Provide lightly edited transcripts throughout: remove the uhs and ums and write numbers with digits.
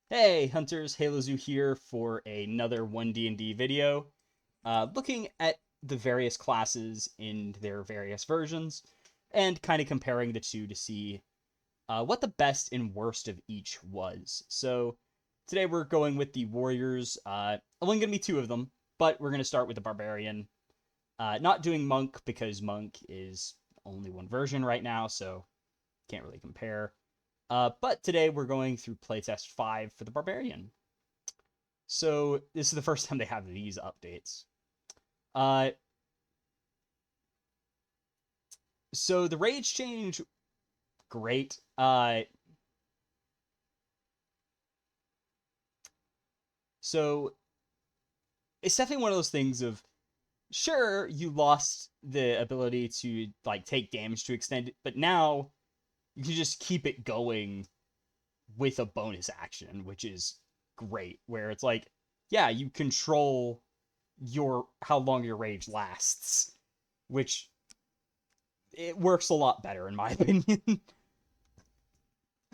Hey Hunters, HaloZoo here for another One D&D video, looking at the various classes in their various versions, and kind of comparing the two to see what the best and worst of each was. So today we're going with the Warriors, only going to be two of them, but we're going to start with the Barbarian. Not doing Monk because Monk is only one version right now, so can't really compare. But today we're going through Playtest 5 for the Barbarian. So this is the first time they have these updates. Uh, so the rage change, great. So it's definitely one of those things of sure you lost the ability to like take damage to extend it, but now you can just keep it going with a bonus action, which is great. Where it's like, yeah, you control your how long your rage lasts, which it works a lot better in my opinion.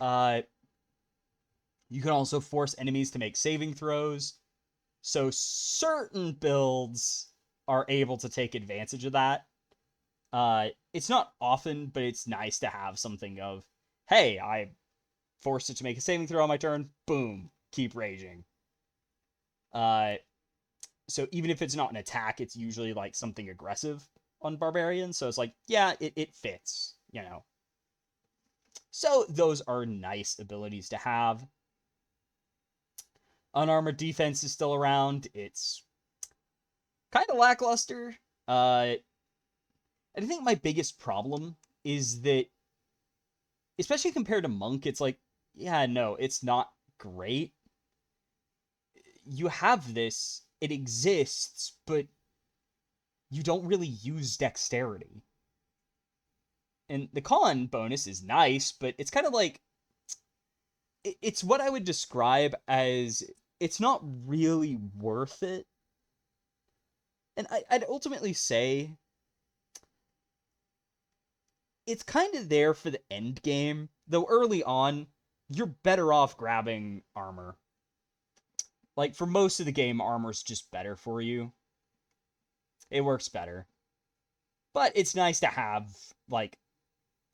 uh, you can also force enemies to make saving throws, so certain builds are able to take advantage of that. It's not often, but it's nice to have something of, hey, I forced it to make a saving throw on my turn. Boom, keep raging. Uh, so even if it's not an attack, it's usually like something aggressive on Barbarian. So it's like, yeah, it fits, you know. So those are nice abilities to have. Unarmored defense is still around. It's kind of lackluster. I think my biggest problem is that, especially compared to Monk, it's like, yeah, no, it's not great. You have this, it exists, but you don't really use dexterity. And the con bonus is nice, but it's kind of like, it's what I would describe as it's not really worth it. And I'd ultimately say it's kind of there for the end game, though early on, you're better off grabbing armor. Like, for most of the game, armor's just better for you. It works better. But it's nice to have, like,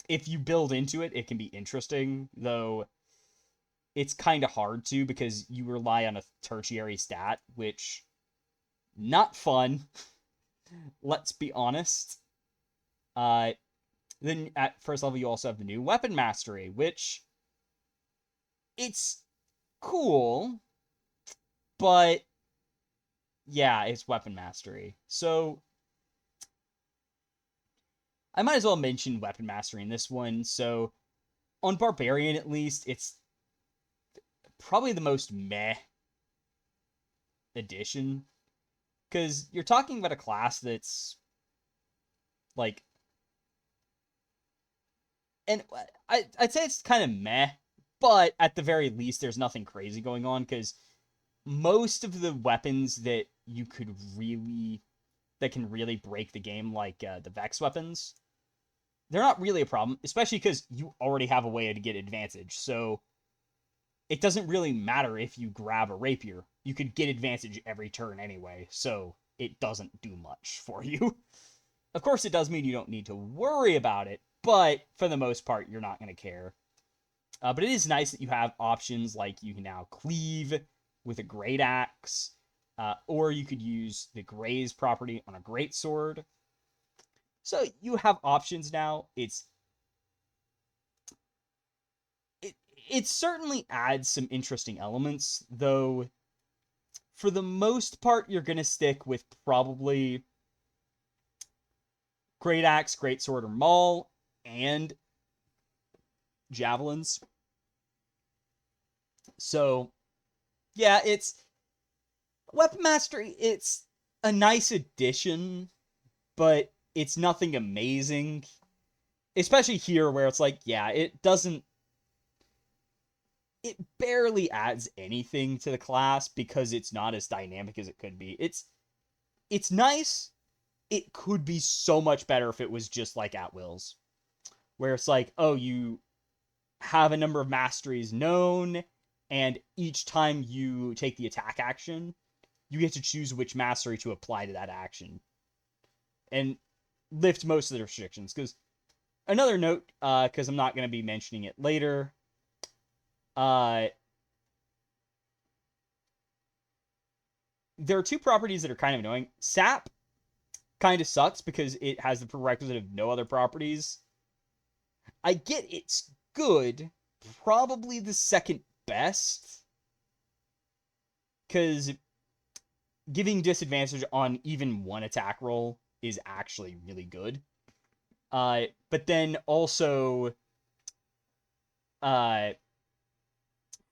if you build into it, it can be interesting, though it's kind of hard to because you rely on a tertiary stat, which, not fun. Let's be honest. Uh, then at first level, you also have the new weapon mastery, which it's cool, but yeah, it's weapon mastery. So I might as well mention weapon mastery in this one. So on Barbarian, at least, it's probably the most meh addition because you're talking about a class that's like, and I'd say it's kind of meh, but at the very least, there's nothing crazy going on because most of the weapons that you could really that can really break the game, like the Vex weapons, they're not really a problem, especially because you already have a way to get advantage. So it doesn't really matter if you grab a rapier. You could get advantage every turn anyway, so it doesn't do much for you. Of course, it does mean you don't need to worry about it, but for the most part, you're not going to care. But it is nice that you have options like you can now cleave with a great axe, or you could use the graze property on a great sword. So you have options now. It certainly adds some interesting elements, though for the most part, you're going to stick with probably Great Axe, Great Sword, or Maul, and Javelins. So, yeah, it's Weapon Mastery. It's a nice addition, but it's nothing amazing. Especially here, where it's like, yeah, it barely adds anything to the class because it's not as dynamic as it could be. It's nice. It could be so much better if it was just like at wills, where it's like, oh, you have a number of masteries known, and each time you take the attack action, you get to choose which mastery to apply to that action, and lift most of the restrictions. Because another note, because I'm not going to be mentioning it later, there are two properties that are kind of annoying. Sap kind of sucks because it has the prerequisite of no other properties. I get it's good, probably the second best, because giving disadvantage on even one attack roll is actually really good. But then also,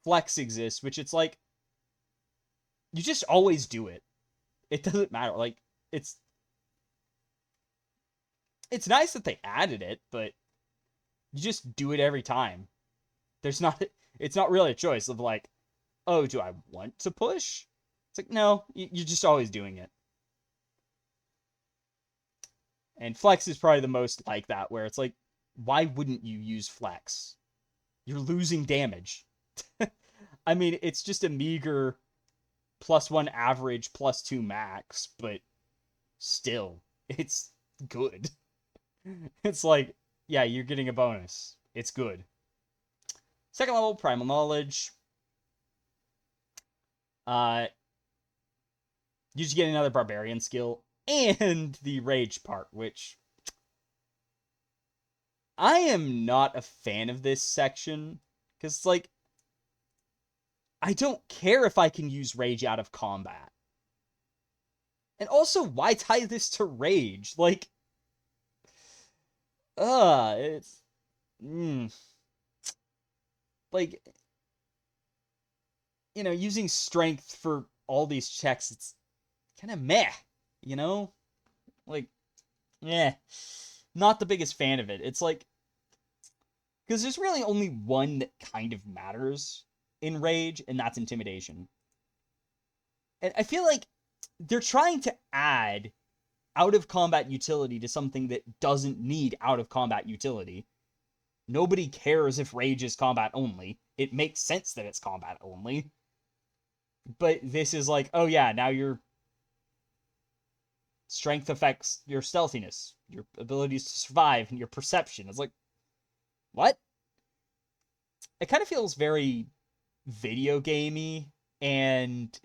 flex exists, which it's like, you just always do it. It doesn't matter. Like, it's nice that they added it, but you just do it every time. It's not really a choice of like, oh, do I want to push? It's like, no, you're just always doing it. And flex is probably the most like that, where it's like, why wouldn't you use flex? You're losing damage. I mean, it's just a meager +1 average, +2 max, but still, it's good. It's like, yeah, you're getting a bonus. It's good. Second level, Primal Knowledge. You just get another Barbarian skill, and the Rage part, which I am not a fan of this section, because it's like, I don't care if I can use Rage out of combat. And also, why tie this to Rage? Like, it's... Like, using strength for all these checks, it's kind of meh, you know? Like, not the biggest fan of it. It's like, because there's really only one that kind of matters in Rage, and that's Intimidation. And I feel like they're trying to add out-of-combat utility to something that doesn't need out-of-combat utility. Nobody cares if Rage is combat only. It makes sense that it's combat only. But this is like, oh yeah, now your strength affects your stealthiness, your abilities to survive, and your perception. It's like, what? It kind of feels very video gamey, and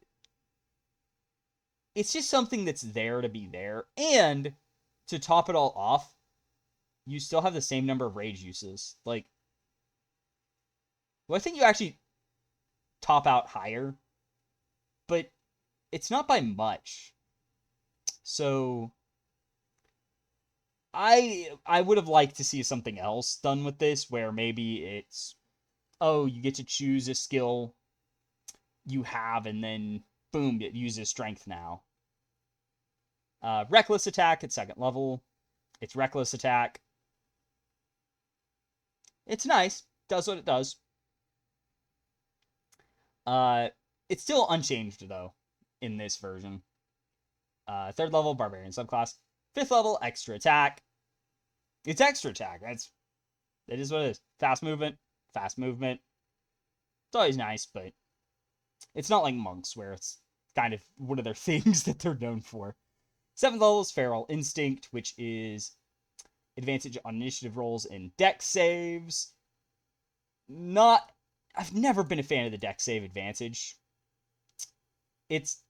it's just something that's there to be there. And to top it all off, you still have the same number of rage uses. Like, well, I think you actually top out higher, but it's not by much. So I would have liked to see something else done with this, where maybe it's, oh, you get to choose a skill you have, and then boom, it uses strength now. Reckless attack at second level. It's reckless attack. It's nice. Does what it does. It's still unchanged, though, in this version. Third level, Barbarian subclass. Fifth level, extra attack. It's extra attack. That is what it is. Fast movement. Fast movement. It's always nice, but it's not like monks, where it's kind of one of their things that they're known for. Seventh level is Feral Instinct, which is advantage on initiative rolls and dex saves. I've never been a fan of the dex save advantage. It's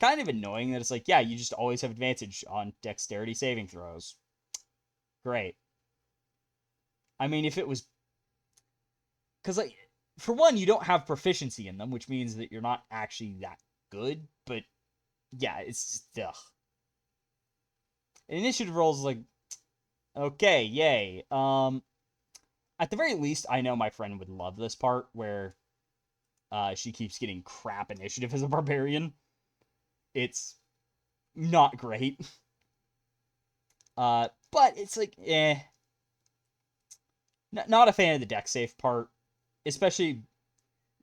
kind of annoying that it's like, yeah, you just always have advantage on dexterity saving throws. Great. I mean, if it was... Because, like, for one, you don't have proficiency in them, which means that you're not actually that good, but yeah, it's just, ugh. Initiative rolls is like, okay, yay. At the very least, I know my friend would love this part, where she keeps getting crap initiative as a barbarian. It's not great. But it's like, not a fan of the dex save part. Especially,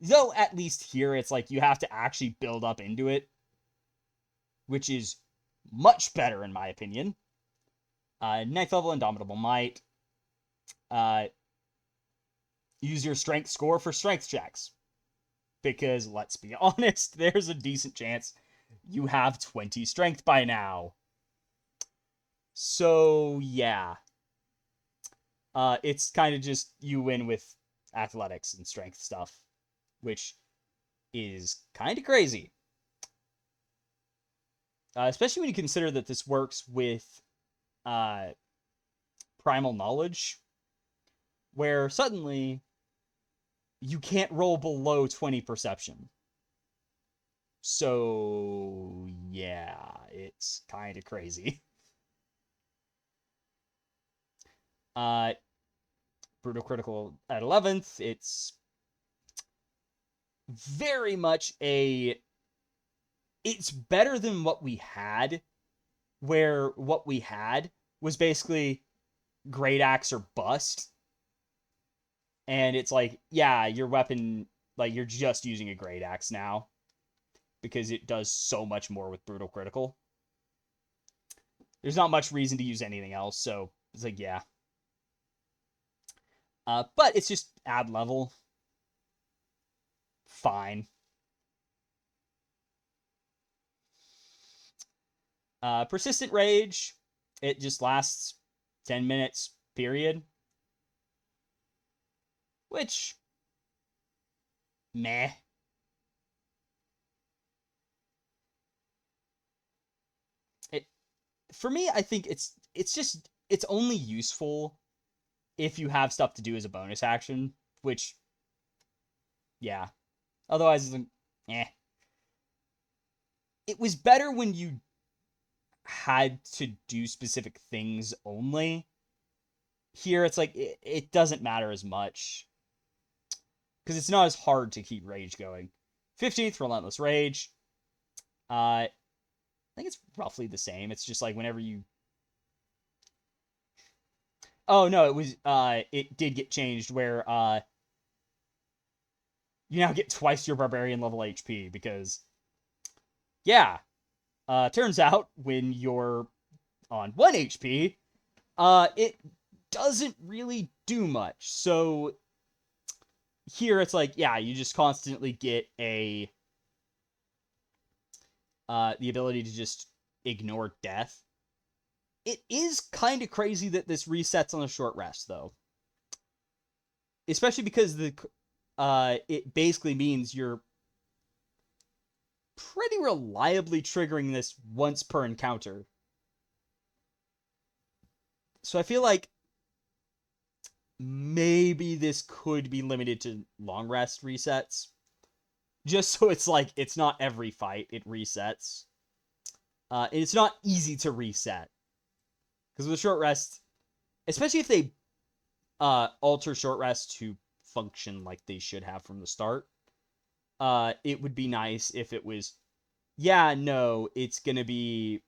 though at least here, it's like you have to actually build up into it, which is much better in my opinion. Ninth level, Indomitable Might. Use your strength score for strength checks. because let's be honest, there's a decent chance you have 20 strength by now. So, yeah. It's kind of just you win with athletics and strength stuff, which is kind of crazy. Especially when you consider that this works with primal knowledge, where suddenly you can't roll below 20 perception. So, yeah, it's kind of crazy. Brutal Critical at 11th, it's very much it's better than what we had, where what we had was basically Great Axe or bust. And it's like, yeah, your weapon, like, you're just using a Great Axe now, because it does so much more with Brutal Critical. There's not much reason to use anything else, so it's like, yeah. But it's just add level. Fine. Persistent Rage, it just lasts 10 minutes, period. Which, meh. For me, I think it's only useful if you have stuff to do as a bonus action, which, yeah. Otherwise, it's eh. It was better when you had to do specific things only. Here, it's like, it doesn't matter as much, because it's not as hard to keep Rage going. 15th, Relentless Rage. I think it's roughly the same. It's just like whenever you... Oh, no, it did get changed where, you now get twice your Barbarian level HP, because, yeah, turns out when you're on 1 HP, it doesn't really do much. So here it's like, yeah, you just constantly get the ability to just ignore death. It is kind of crazy that this resets on a short rest, though. Especially because it basically means you're pretty reliably triggering this once per encounter. So I feel like maybe this could be limited to long rest resets. Just so it's like, it's not every fight it resets. And it's not easy to reset. Because with short rest, especially if they alter short rest to function like they should have from the start, it would be nice if it was, yeah, no, it's going to be,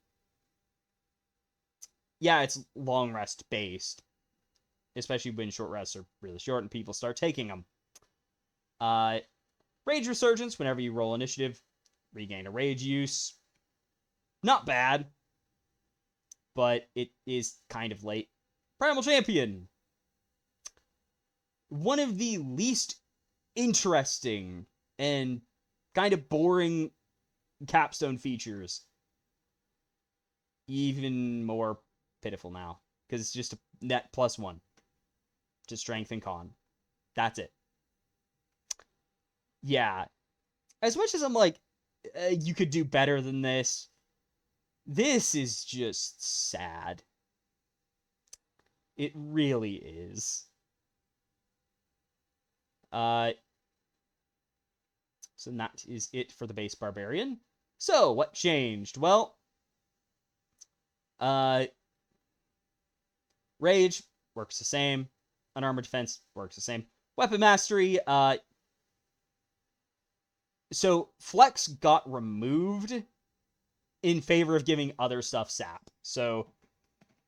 yeah, it's long rest based. Especially when short rests are really short and people start taking them. Rage Resurgence, whenever you roll initiative, regain a rage use. Not bad, but it is kind of late. Primal Champion. One of the least interesting and kind of boring capstone features. Even more pitiful now, because it's just a net +1 to strength and con. That's it. Yeah. As much as I'm like, you could do better than this, this is just sad. It really is. So that is it for the base Barbarian. So, what changed? Well, Rage works the same. Unarmored Defense works the same. Weapon Mastery, so Flex got removed in favor of giving other stuff sap. So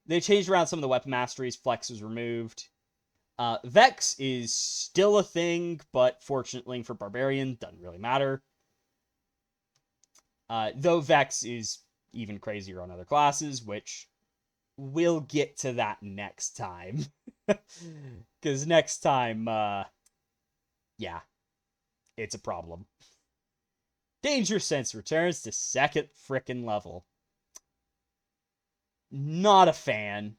they changed around some of the weapon masteries. Flex was removed. Vex is still a thing, but fortunately for Barbarian, doesn't really matter. Though Vex is even crazier on other classes, which we'll get to that next time. Because next time, yeah, it's a problem. Danger sense returns to 2nd frickin' level. Not a fan.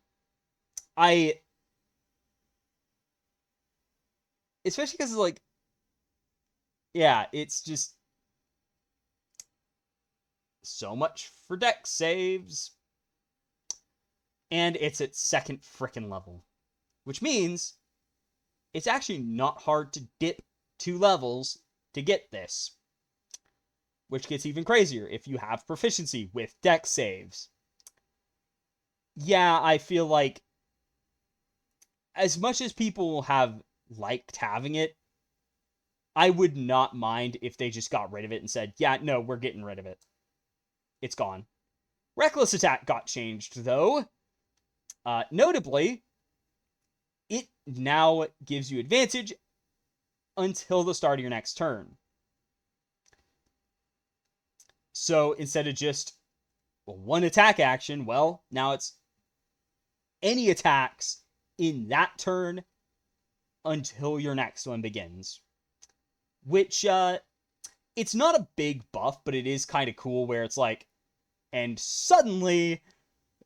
Especially because, like, yeah, it's just so much for dex saves. And it's at 2nd frickin' level. Which means it's actually not hard to dip 2 levels to get this. Which gets even crazier if you have proficiency with dex saves. Yeah, I feel like as much as people have liked having it, I would not mind if they just got rid of it and said, yeah, no, we're getting rid of it. It's gone. Reckless attack got changed, though. Notably, it now gives you advantage until the start of your next turn. So instead of just one attack action, well, now it's any attacks in that turn until your next one begins. Which, it's not a big buff, but it is kind of cool where it's like, and suddenly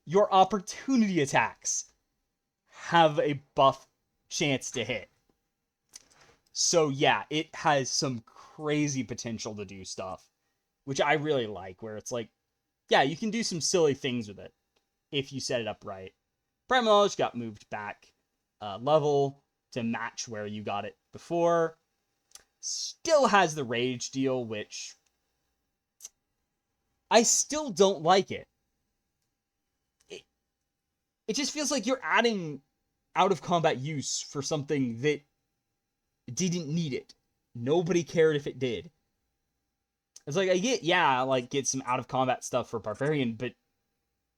your opportunity attacks have a buff chance to hit. So yeah, it has some crazy potential to do stuff, which I really like, where it's like, yeah, you can do some silly things with it if you set it up right. Primal Knowledge got moved back level to match where you got it before. Still has the rage deal, which I still don't like it. It just feels like you're adding out of combat use for something that didn't need it. Nobody cared if it did. It's like, I get some out of combat stuff for Barbarian, but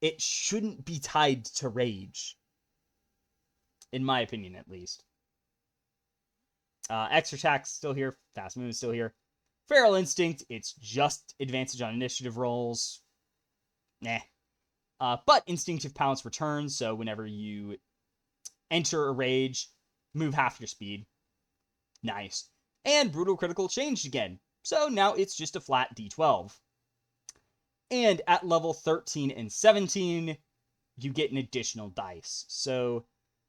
it shouldn't be tied to rage. In my opinion, at least. Extra attack's still here. Fast movement's still here. Feral Instinct, it's just advantage on initiative rolls. Nah. But Instinctive Pounce returns, so whenever you enter a rage, move half your speed. Nice. And Brutal Critical changed again, so now it's just a flat D12. And at level 13 and 17, you get an additional dice. So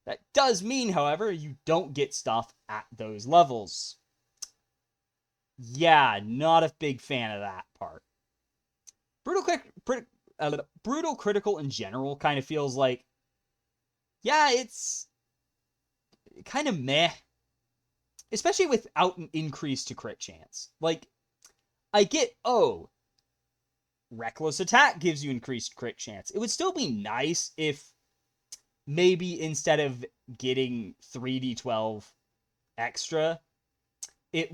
that does mean, however, you don't get stuff at those levels. Yeah, not a big fan of that part. Brutal Critical in general kind of feels like, yeah, it's kind of meh. Especially without an increase to crit chance. Like, I get, Reckless Attack gives you increased crit chance. It would still be nice if maybe instead of getting 3d12 extra, it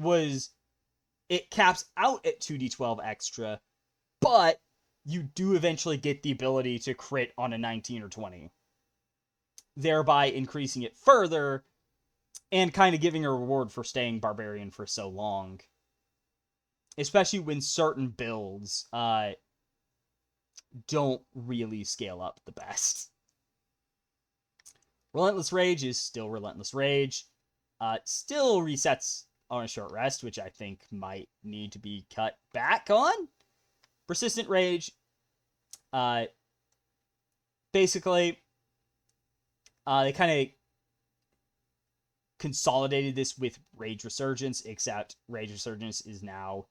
caps out at 2d12 extra, but you do eventually get the ability to crit on a 19 or 20, thereby increasing it further and kind of giving a reward for staying Barbarian for so long. Especially when certain builds don't really scale up the best. Relentless Rage is still Relentless Rage. Still resets on a short rest, which I think might need to be cut back on. Persistent Rage. Basically, they kind of consolidated this with Rage Resurgence, except Rage Resurgence is now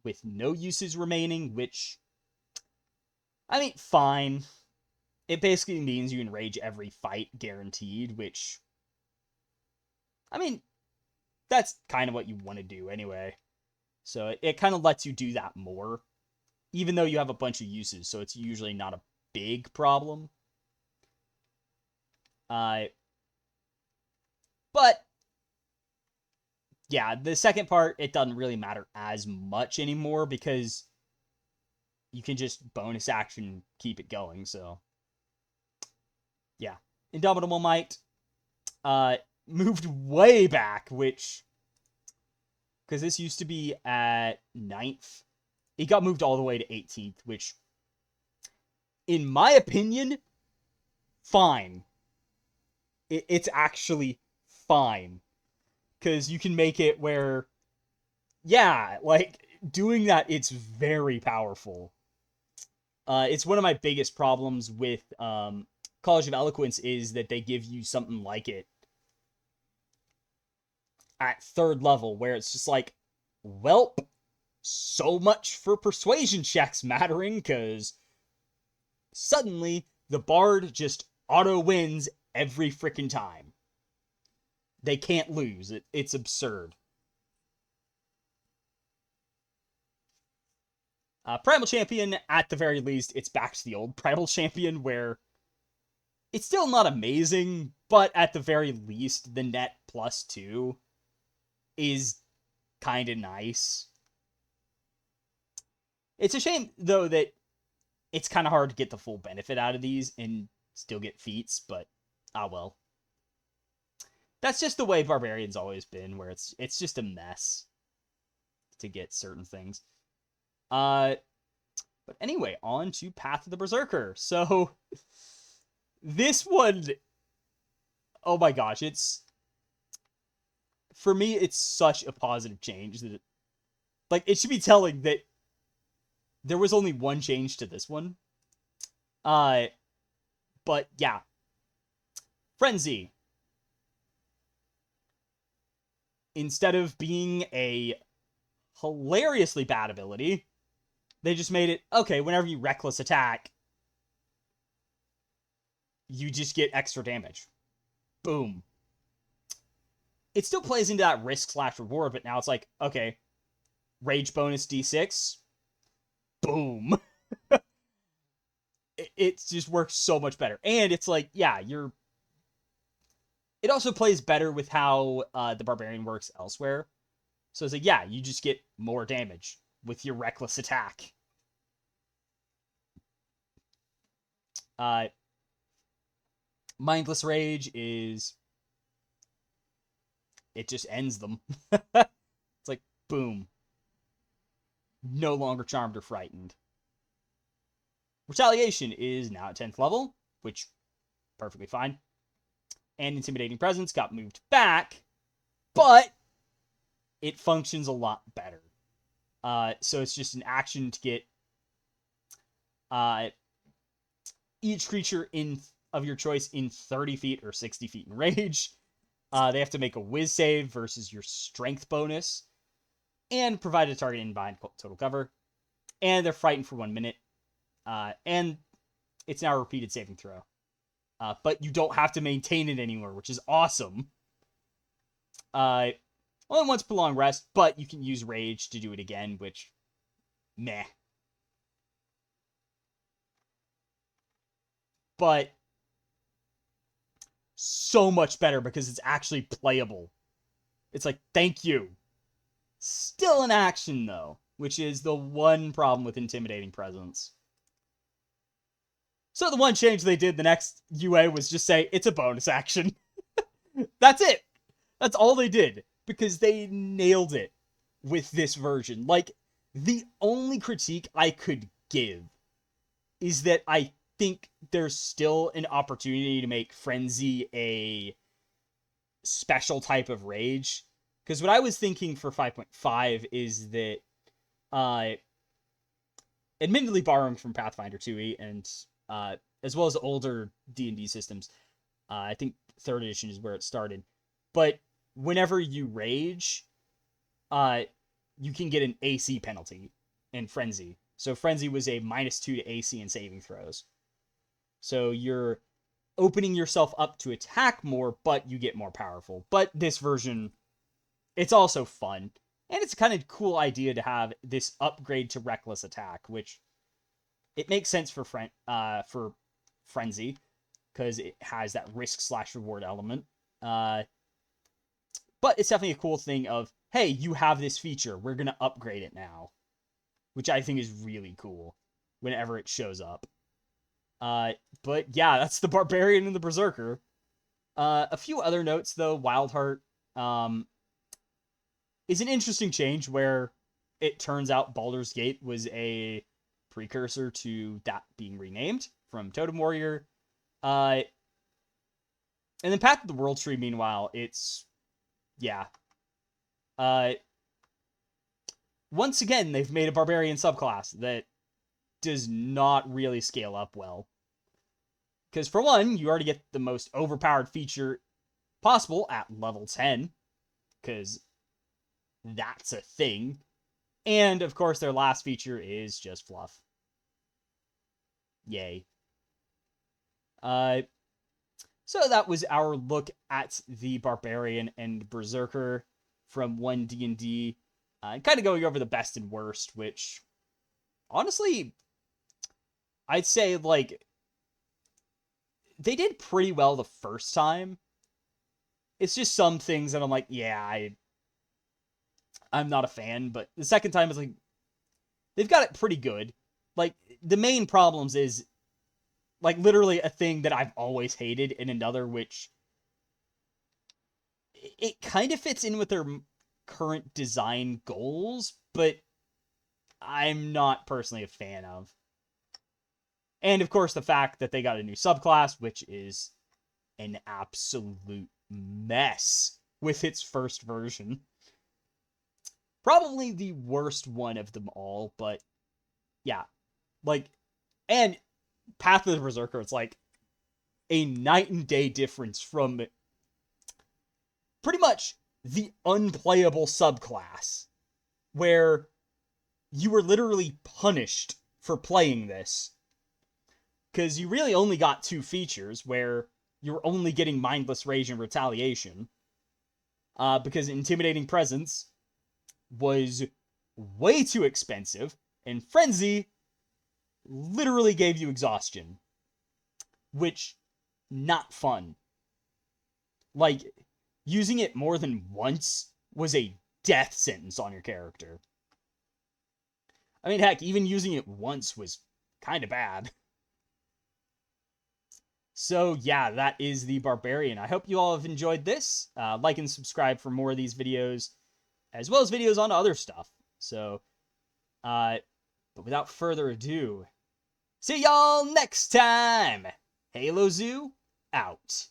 with no uses remaining, which, I mean, fine. It basically means you enrage every fight guaranteed, which, I mean, that's kind of what you want to do anyway. So it kind of lets you do that more, even though you have a bunch of uses, so it's usually not a big problem. But, yeah, the second part, it doesn't really matter as much anymore, because you can just bonus action keep it going, so. Yeah. Indomitable Might moved way back, which, because this used to be at 9th, it got moved all the way to 18th, which, in my opinion, fine. It's actually fine. Because you can make it where yeah, like, doing that, it's very powerful. It's one of my biggest problems with College of Eloquence is that they give you something like it at 3rd level, where it's just like, welp, so much for persuasion checks mattering, because suddenly the bard just auto wins every freaking time. They can't lose. It's absurd. Primal Champion, at the very least, it's back to the old Primal Champion, where it's still not amazing, but at the very least, the net +2 is kind of nice. It's a shame, though, that it's kind of hard to get the full benefit out of these and still get feats, but well. That's just the way Barbarian's always been, where it's just a mess to get certain things. But anyway, on to Path of the Berserker. So, this one, oh my gosh, for me, it's such a positive change that, it should be telling that there was only one change to this one. But yeah. Frenzy. Instead of being a hilariously bad ability, they just made it, okay, whenever you reckless attack, you just get extra damage. Boom. It still plays into that risk/reward, but now it's like, okay, rage bonus D6. Boom. It just works so much better. And it's like, yeah, it also plays better with how the Barbarian works elsewhere. So it's like, yeah, you just get more damage with your reckless attack. Mindless Rage is... it just ends them. It's like, boom. No longer charmed or frightened. Retaliation is now at 10th level, which, perfectly fine. And Intimidating Presence got moved back, but it functions a lot better. So it's just an action to get each creature of your choice in 30 feet or 60 feet in range. They have to make a whiz save versus your strength bonus, and provide a target in behind total cover. And they're frightened for 1 minute. And it's now a repeated saving throw. But you don't have to maintain it anymore, which is awesome. Only once per long rest, but you can use Rage to do it again, which, meh. But so much better because it's actually playable. It's like, thank you. Still an action, though, which is the one problem with Intimidating Presence. So the one change they did the next UA was just say, it's a bonus action. That's it. That's all they did. Because they nailed it with this version. Like, the only critique I could give is that I think there's still an opportunity to make Frenzy a special type of rage. Because what I was thinking for 5.5 is that, admittedly borrowing from Pathfinder 2e and as well as older D&D systems, I think 3rd edition is where it started. But whenever you rage, you can get an AC penalty in Frenzy. So Frenzy was a -2 to AC and saving throws. So you're opening yourself up to attack more, but you get more powerful. But this version, it's also fun. And it's a kind of cool idea to have this upgrade to Reckless Attack, which it makes sense for Frenzy, because it has that risk/reward element. But it's definitely a cool thing of, hey, you have this feature, we're going to upgrade it now. Which I think is really cool whenever it shows up. But yeah, that's the Barbarian and the Berserker. A few other notes, though. Wildheart is an interesting change where it turns out Baldur's Gate was a precursor to that being renamed from Totem Warrior. And then Path of the World Tree, meanwhile, it's... yeah. once again, they've made a Barbarian subclass that does not really scale up well. Because for one, you already get the most overpowered feature possible at level 10, because that's a thing. And, of course, their last feature is just fluff. Yay. So that was our look at the Barbarian and Berserker from One D&D. Kind of going over the best and worst, which, honestly, I'd say, like, they did pretty well the first time. It's just some things that I'm like, yeah, I'm not a fan, but the second time is like, they've got it pretty good. Like, the main problems is, like, literally a thing that I've always hated, and another which, it kind of fits in with their current design goals, but I'm not personally a fan of. And, of course, the fact that they got a new subclass, which is an absolute mess with its first version. Probably the worst one of them all, but yeah. Like, and Path of the Berserker, it's like a night and day difference from pretty much the unplayable subclass, where you were literally punished for playing this. Because you really only got 2 features, where you were only getting Mindless Rage and Retaliation. Because Intimidating Presence was way too expensive, and Frenzy literally gave you exhaustion. Which, not fun. Like, using it more than once was a death sentence on your character. I mean, heck, even using it once was kind of bad. So, yeah, that is the Barbarian. I hope you all have enjoyed this. Like and subscribe for more of these videos, as well as videos on other stuff. So, but without further ado, see y'all next time! Halo Zoo, out.